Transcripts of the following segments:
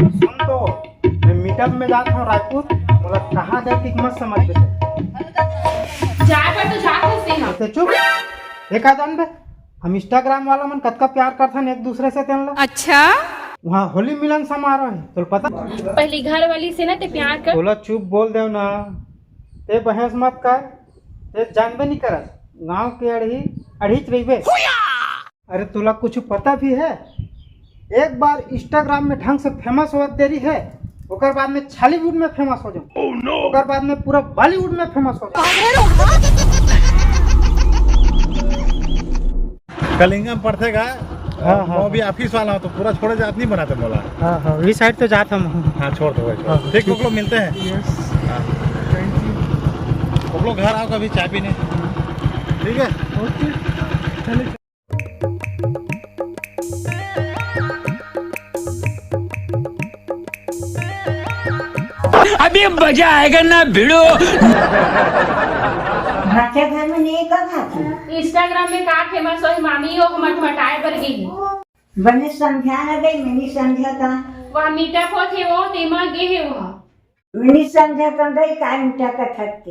सुन तो, मैं मीटअप में जाता हूँ रायपुर, बोला कहाँ जाती मत समझ बेटे। जाकर तो जा सकते हैं। ते चुप, एक आजान बे, हम इंस्टाग्राम वाला मन कतका प्यार करथन एक दूसरे से तेन ला। अच्छा, वहाँ होली मिलन समारोह है, तो पता। पहली घर वाली से ना ते प्यार कर। बोला चुप बोल देव ना, ते बहस मत कर, ते जानबे नहीं करत, गांव के अड़ीच रहीबे। अरे तुला कुछ पता भी है, एक बार इंस्टाग्राम में ढंग से फेमस हो देरी है, ओकर बाद में छालीवुड में फेमस हो जाऊं, ओकर बाद में पूरा बॉलीवुड में फेमस हो जाऊं। कलिंगम पड़तेगा। हाँ हाँ, वो भी ऑफिस वाला हो तो पूरा छोड़े जात नहीं बनाते बोला। हाँ हाँ, इस साइड तो जाता हूँ। हाँ छोड़ दो भाई, हाँ, ठीक लोग मिलते हैं। यस, हाँ। तुम लोग घर आओ कभी चाय पीने, ठीक है। ओके चलिए। अभी मजा आएगा ना भिड़ो। भाषा घर में नहीं का भाषा इंस्टाग्राम में का फेमस हो मामी हो हम मटाए पर गई। बने समझा न गई, मैंने समझा था। वह मीटअप हो थे वो तेमा गे है वह। मैंने समझा तो गई का मिटा का थकते।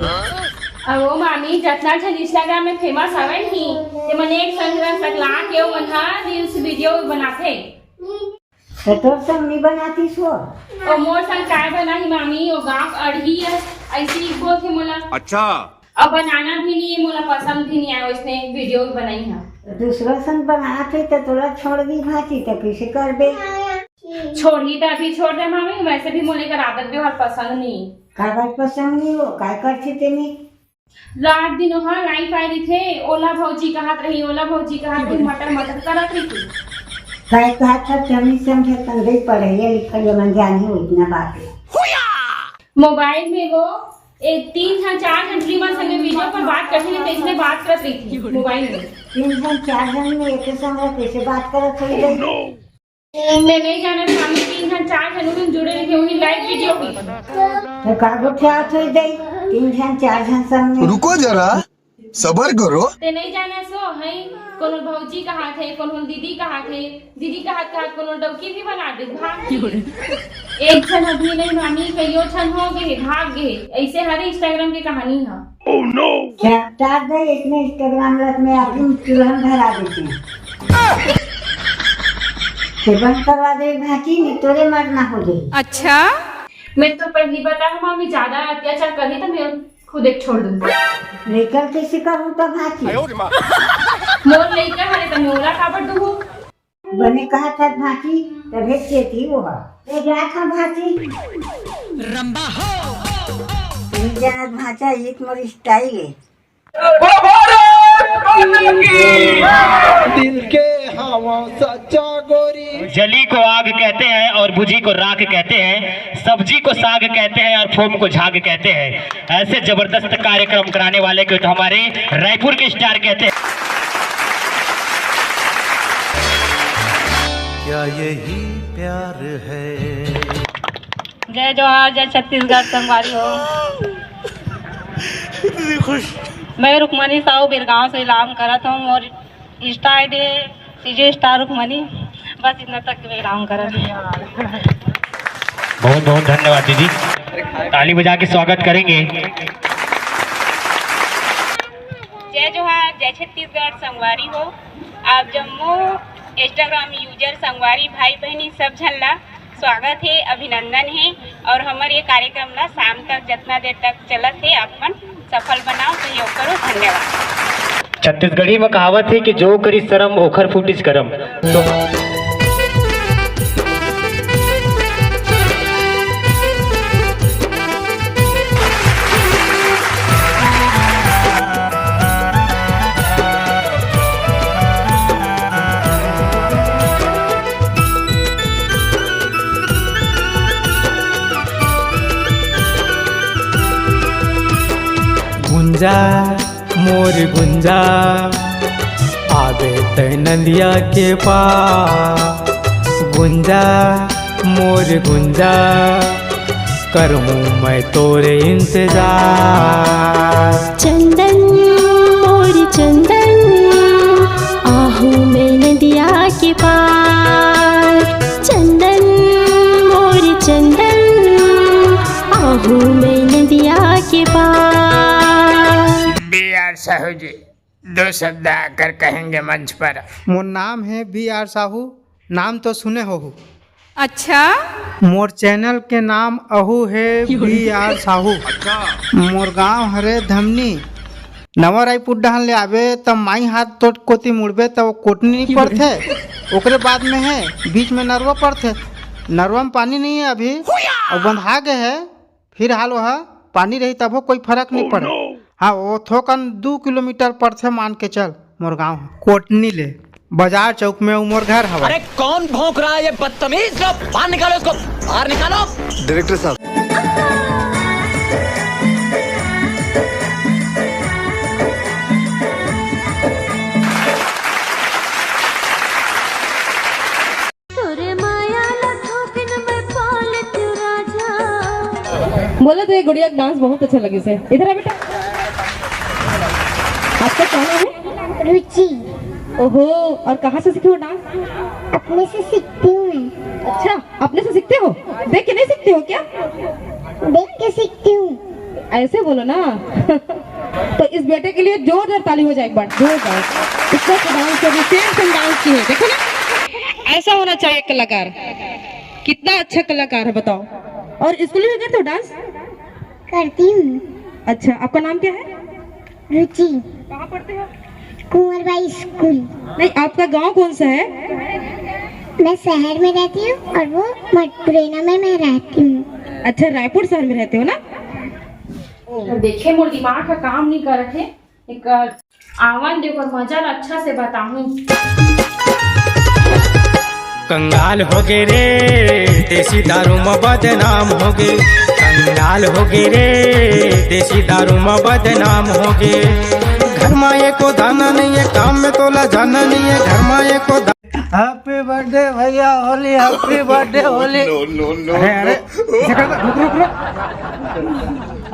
अब वो मामी जितना जन इंस्टाग्राम में फेमस हवे ही, ते मन एक संग सकला के वो मन हा रील्स वीडियो बनाथे। तो सब नहीं बनाती सो। और मोर संग काय बना ही मामी, वो गांव अड़ही है ऐसी बोल थे मोला। अच्छा, अब बनाना भी नहीं मोला पसंद भी नहीं आया, उसने वीडियो बनाई है। दूसरा संग बनाते तो थोड़ा छोड़ दी भाती तो कैसे कर बे। छोड़ी तो अभी छोड़ दे मामी, वैसे भी मोले का आदत भी और पसंद नहीं। कागज पसंद नहीं हो, काय करते तेने। रात दिन वहाँ लाइफ आई रही थे, ओला भौजी कहत रही, ओला भौजी कहत रही, मटर मटर करत रही थी। काय कहा था तभी समझा तंदे पढ़े लिखे मन जानी हो इतना बात है। मोबाइल में वो एक 3-4 घंटे में संगे वीडियो पर बात करती है, इसने बात कर रही थी मोबाइल में। 3 जन 4 जन में एक संग कैसे बात करत हो गई। मैं नहीं जाना सामने 3-4 जनों में जुड़े रहे वही लाइव वीडियो की। तो कागज क्या हो गई 3 जन 4 जन संग में। रुको जरा, सबर करो। ते नहीं जाना सो है, कोनो भौजी कहा थे, कोनो दीदी कहा थे, दीदी कहा कोनो डौकी भी बना दे भाग। एक क्षण अभी नहीं मामी, कईयो क्षण हो गए भाग गए। ऐसे हर इंस्टाग्राम की कहानी है। Oh no. टाट दे इतने इंस्टाग्राम लत में आदमी तुरंत धरा देते हैं। तो बंद करवा दे भाची, नहीं तोरे मरना हो जाए। अच्छा, मैं तो पहली बता हूँ मामी, ज्यादा अत्याचार करी तो मैं खुद एक छोड़ दूंगी। लेकर कैसे करूँ तो भाची। मोर लेकर हरे तो मोला काबर दूँ। बने कहा था भाची तभी से थी वो ले जा था भाची रंबा हो। जाना भाचा एक मोर स्टाइल है। दिल के हवा सच्चा गोरी। जली को आग कहते हैं और बुझी को राख कहते हैं, सब्जी को साग कहते हैं और फोम को झाग कहते हैं। ऐसे जबरदस्त कार्यक्रम कराने वाले को तो हमारे रायपुर के स्टार कहते हैं। क्या यही प्यार है। जय जोहार, जय छत्तीसगढ़ संगवारी हो। मैं रुक्मणी साहू बिरगांव से इलाम करत हूँ और Insta I D CJ star Rukmani, बस इतना तक मैं इलाम करत हूँ। बहुत बहुत धन्यवाद दीदी, ताली बजा के स्वागत करेंगे। जय जोहार, जय छत्तीसगढ़ संगवारी हो। आप जम्मू इंस्टाग्राम यूजर संगवारी भाई बहनी सब झल्ला स्वागत है, अभिनंदन है। और हमारे ये कार्यक्रम ला शाम तक जितना देर तक चलत है आप मन सफल बनाओ, सहयोग करो। धन्यवाद। छत्तीसगढ़ी में कहावत है कि जो करी शरम ओखर फूटिस करम। तो गुंजा मोर गुंजा आबे तय नदिया के पार। गुंजा मोर गुंजा करूँ मैं तोरे इंतजार। चंदन मोर चंदन आहू मैं नदिया के पार। चंदन मोर बहू जी 2 शब्द आकर कहेंगे मंच पर। मोर नाम है BR साहू, नाम तो सुने हो। अच्छा, मोर चैनल के नाम अहू है BR साहू। मोर गांव हरे धमनी। नवा रायपुर डहन ले आवे तब माई हाथ तो कोती मुड़बे तब कोटनी नहीं पड़ते। ओकरे बाद में है बीच में नरवा पड़ते। नरवा में पानी नहीं है अभी और बंधा गए है, फिर हाल वह पानी रही तब कोई फर्क नहीं पड़े। हाँ वो थोकन 2 किलोमीटर पड़ते मान के चल। मोर गाँव कोटनी ले बाजार चौक में मोर घर हवा। अरे कौन भौंक रहा है ये बदतमीज? लो बाहर निकालो इसको, बाहर निकालो। डायरेक्टर साहब बोला तो ये गुड़िया का डांस बहुत अच्छा लगे से। इधर आ बेटा। आपका क्या नाम है? रुचि। ओहो, और कहाँ से सीखे हो डांस? अपने से सीखती हूँ मैं। अच्छा, अपने से सीखते हो? देख के नहीं सीखते हो क्या? देख के सीखती हूँ। ऐसे बोलो ना। तो इस बेटे के लिए जोरदार ताली हो जाए एक बार, जोरदार। इसका डांस करने सेम डांस की है, देखो ना। ऐसा होना चाहिए कलाकार। कितना अच्छा कलाकार है बताओ। और स्कूल में करते हो डांस? करती हूँ। अच्छा, आपका नाम क्या है? रुचि। कहाँ पढ़ते हो? कुंवरबाई स्कूल। नहीं, आपका गांव कौन सा है? मैं शहर में रहती हूँ और वो मटपुरेना में मैं रहती हूँ। अच्छा, रायपुर शहर में रहते हो ना? देखे मोर दिमाग का काम नहीं कर रहे। एक आवन देखो मजा अच्छा से बताऊं। कंगाल हो गए रे देसी दारू में बदनाम हो गए। कंगाल हो गए रे देसी दारू में बदनाम हो गए। घर माए को दाना नहीं है, काम में तोला जाना नहीं है। घर माए को हैप्पी बर्थडे भैया होली, हैप्पी बर्थडे होली। अरे अरे कैसे कर रुक रुक रुक।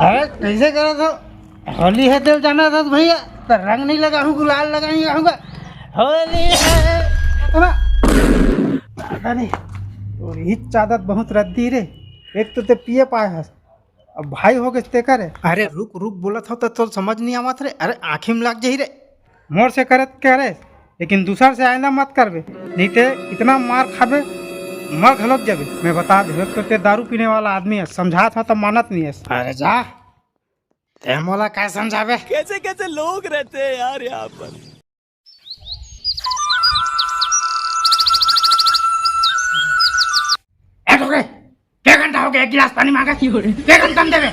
अरे कैसे करा था? होली है तो जाना था भैया। तो रंग नहीं लगाऊं, गुलाल लगाऊंगा। होली है ना? नहीं तो हिच आदत बहुत रद्दी रे। एक तो ते पिए पाए है, अब भाई हो गए ते करे। अरे रुक रुक बोला था तो समझ नहीं आवत रे। अरे आँखी में लग जाही रे। मोर से करत कह रे, लेकिन दूसर से आइंदा मत करबे, नहीं ते इतना मार खाबे मर घलोक जाबे। मैं बता दे तो ते दारू पीने वाला आदमी है, समझा था तो मानत नहीं है। अरे जा ते मोला क्या समझावे। कैसे कैसे लोग रहते हैं यार यहाँ पर। क्या घंटा हो गया? 1 गिलास पानी मांगा। क्या घंटा हम देवे?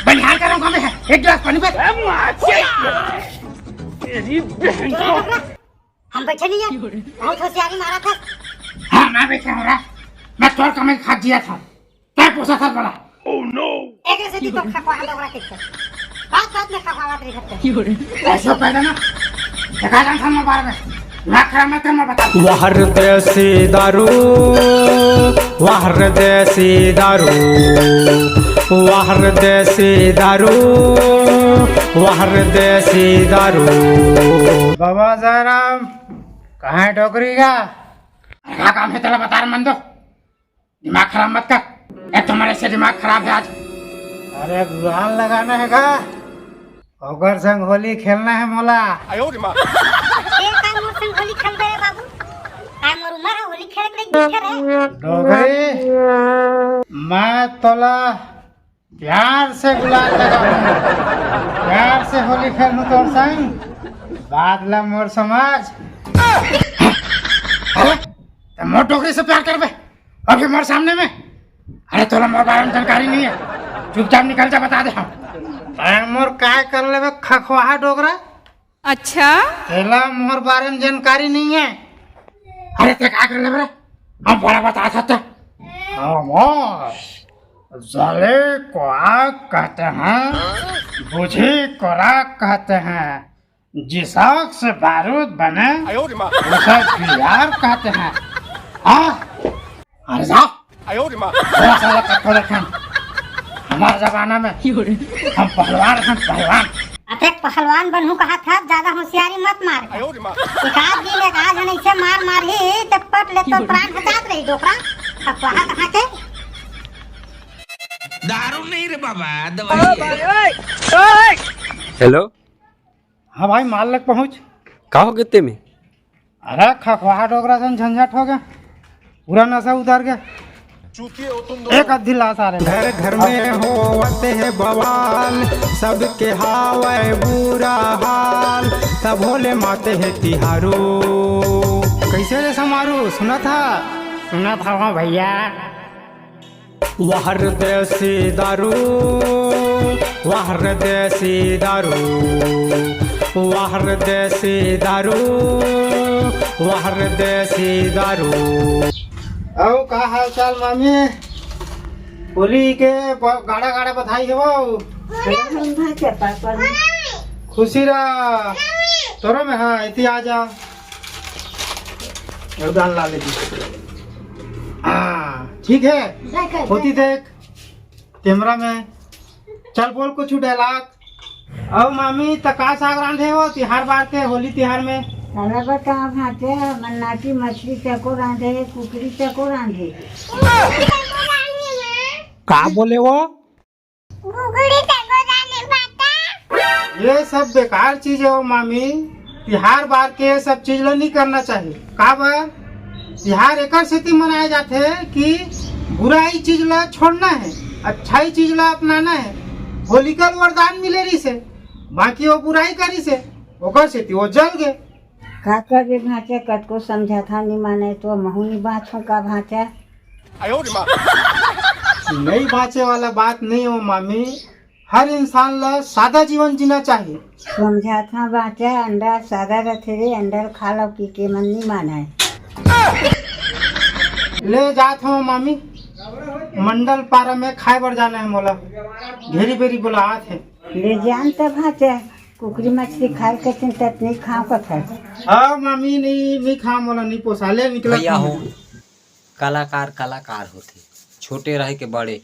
बनिहार का रंग है 1 गिलास पानी पे। हम बैठे नहीं है, बहुत होशियारी मारा था। हाँ मैं बैठा हो रहा, मैं तोड़ कमाई खा दिया था। क्या पूछा था बड़ा? Oh no. एक ऐसे दी तो खखवा डोरा के बात में खखवा रे करते। ऐसा पैदा ना देखा जान था बार में ना खरा मत मैं बता। वाहर देसी दारू, वाहर देसी दारू, वाहर देसी दारू, वाहर देसी दारू। बाबा जयराम कहाँ है टोकरी का? क्या काम है तेरा बता रहा मन दो। दिमाग खराब मत कर, एक तुम्हारे से दिमाग खराब है आज। अरे गुलाल लगाना है का? ओकर संग होली खेलना है मोला। होली खेल रहे बाबू। काय मोर उम्र है होली खेल के बैठे रहे। डोगरी मैं तोला प्यार से गुलाल लगाऊं, प्यार से होली खेलूं तोर संग। बादला मोर समाज। अरे मोर डोगरी से प्यार करबे अभी मोर सामने में? अरे तोला मोर बारे में जानकारी नहीं है, चुपचाप निकल जा बता दे हम। मोर काय कर लेबे खखवाहा डोगरा? अच्छा, तेला मोर बारे में जानकारी नहीं है। अरे ते क्या कर ले रे? हम बड़ा बता सकते। मोर जले को आग कहते हैं, बुझी को राख कहते हैं, जिस आग से बारूद बने उसे बिहार कहते हैं। अरे जा हमारे जमाना में हम पहलवान हैं, पहलवान। अब एक पहलवान बनूं कहा था, ज्यादा होशियारी मत मार। एक आध दिन एक आज ऐसे मार मार ही तब पट ले तो प्राण हटात रही डोकरा। अब वहाँ कहाँ के? दारू नहीं रे बाबा, दवाई है। हेलो हाँ भाई माल लग पहुँच। का हो कितने में? अरे खखवाहट वगैरह से झंझट हो गया, पूरा नशा उतर गया, एक अद्धी लाश आ रहे। घर घर में होते है बवाल, सबके हावे बुरा हाल, तब भोले माते है तिहारो। कैसे रे समारू? सुना था हाँ भैया। वाहर देसी दारू, वाहर देसी दारू, वाहर देसी दारू, वाहर देसी दारू। आओ का हाल चाल मामी? होली के गाड़ा गाड़ा बधाई है वो। खुशी रहा तोरो में। हाँ इति आ जा योगदान ला लेती। हाँ ठीक है, होती देख कैमरा में। चल बोल कुछ डायलॉग। आओ मामी तका साग रांधे हो तिहार बार के होली तिहार में? अरे बता भाते मन्नाटी मछली चको रांधे, कुकरी चको रांधे। का बोले वो? ये सब बेकार चीज है वो मामी। तिहार बार के सब चीज लो नहीं करना चाहिए। का बार तिहार एक सेती मनाए जाते है कि बुराई चीज ला छोड़ना है, अच्छाई चीज ला अपनाना है। होली का वरदान मिले रही से, बाकी वो बुराई करी से ओकर सेती वो जल गए। का कर भाचे कत को समझा था नहीं माने तो महुनी बात हो का भाचा। नहीं बाँचे वाला बात नहीं हो मामी। हर इंसान ला सादा जीवन जीना चाहिए। समझा था बाचा अंडा सादा रखे रे, अंडा खा लो की के मन नहीं माना है। ले जात हूँ मामी, मंडल पारा में खाए बर जाना है मोला। घेरी बेरी बुलात है। ले जान तो भाचा कुकरी मछली खाए के चिंता नहीं खाओ कथा। हाँ मामी नहीं खा मोला नहीं पोसा। ले निकला भैया हो कलाकार कलाकार होते, छोटे रहे के बड़े